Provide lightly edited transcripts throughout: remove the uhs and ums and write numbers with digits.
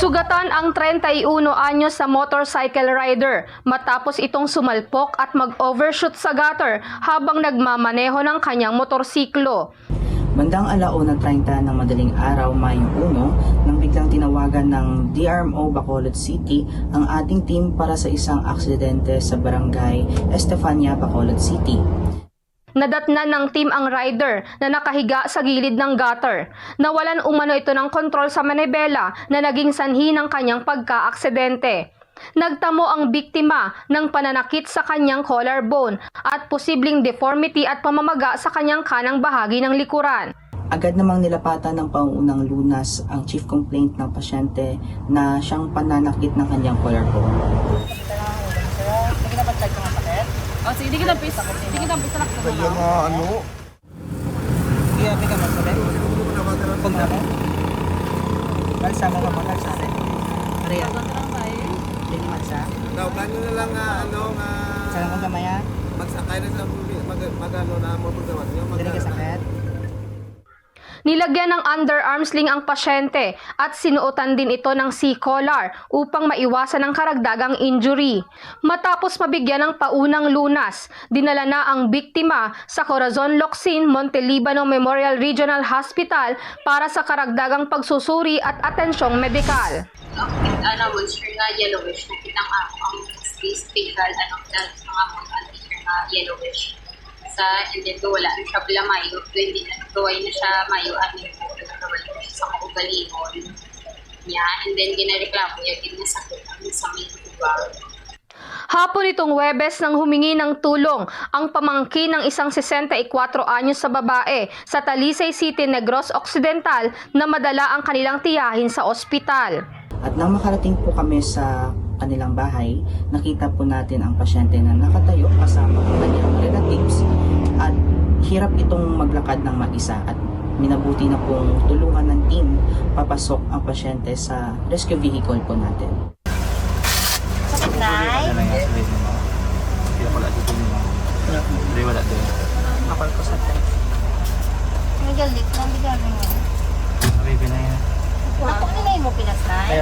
Sugatan ang 31 anyos sa motorcycle rider matapos itong sumalpok at mag-overshoot sa gutter habang nagmamaneho ng kanyang motorsiklo. Bandang 1:30 ng madaling araw, Mayo 1, nang biglang tinawagan ng DRMO Bacolod City ang ating team para sa isang aksidente sa barangay Estefania, Bacolod City. Nadatnan ng team ang rider na nakahiga sa gilid ng gutter. Nawalan umano ito ng kontrol sa manibela na naging sanhi ng kanyang pagka-aksidente. Nagtamo ang biktima ng pananakit sa kanyang collarbone at posibleng deformity at pamamaga sa kanyang kanang bahagi ng likuran. Agad namang nilapatan ng pauunang lunas ang chief complaint ng pasyente na siyang pananakit ng kanyang collarbone. Oh, sige, di kita pisa lang sa Kaya nga ano? Iya, bigyan mo sabi. Kung na mo. Kalsama ka mo, kalsama. Ariya. Hindi magsa. Daw, kanyo na lang nga, Saan kong gamaya? magsakay na sa magano na motor nyo. Dili ka sakit. Nilagyan ng underarm sling ang pasyente at sinuotan din ito ng C-collar upang maiwasan ang karagdagang injury. Matapos mabigyan ng paunang lunas, dinala na ang biktima sa Corazon Locsin Montelibano Memorial Regional Hospital para sa karagdagang pagsusuri at atensyong medikal. Monster nga yellowish, nakita nga ang space facial, mga monster nga yellowish. And then wala na siya pala mayo, hindi na tuway na siya mayo, nagkawala na siya sa kaugalingon niya, and then ginareklamo niya, ginasakit sa may tubag. Hapon itong Huwebes nang humingi ng tulong ang pamangkin ng isang 64 anyos sa babae sa Talisay City, Negros Occidental na madala ang kanilang tiyahin sa ospital. At nang makarating po kami sa kanilang bahay, nakita po natin ang pasyente na nakatayo kasama ang kanyang relatives at hirap itong maglakad ng mag-isa at minabuti na pong tulungan ng team papasok ang pasyente sa rescue vehicle po natin. Nay? Ako po sa tayo. Nagalit lang, bigyan mo. Ako nilay mo pinas, Nay?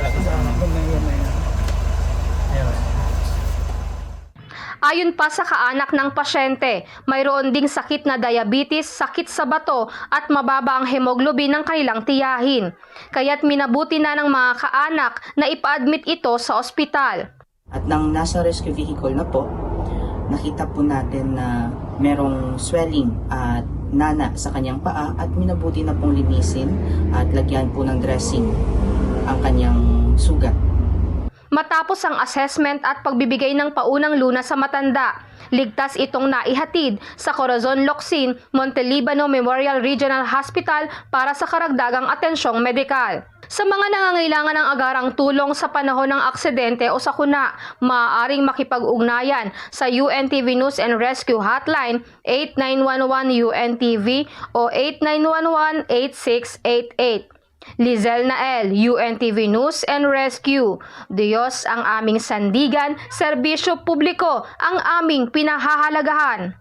Ayon pa sa kaanak ng pasyente, mayroon ding sakit na diabetes, sakit sa bato at mababa ang hemoglobin ng kanilang tiyahin. Kaya't minabuti na ng mga kaanak na ipa-admit ito sa ospital. At nang nasa rescue vehicle na po, nakita po natin na merong swelling at nana sa kanyang paa at minabuti na pong linisin at lagyan po ng dressing ang kanyang sugat. Matapos ang assessment at pagbibigay ng paunang lunas sa matanda, ligtas itong naihatid sa Corazon Locsin Montelibano Memorial Regional Hospital para sa karagdagang atensyong medikal. Sa mga nangangailangan ng agarang tulong sa panahon ng aksidente o sakuna, maaaring makipag-ugnayan sa UNTV News and Rescue Hotline 8911 UNTV o 8911-8688. Lizel Nael, UNTV News and Rescue. Diyos ang aming sandigan, serbisyo publiko ang aming pinahahalagahan.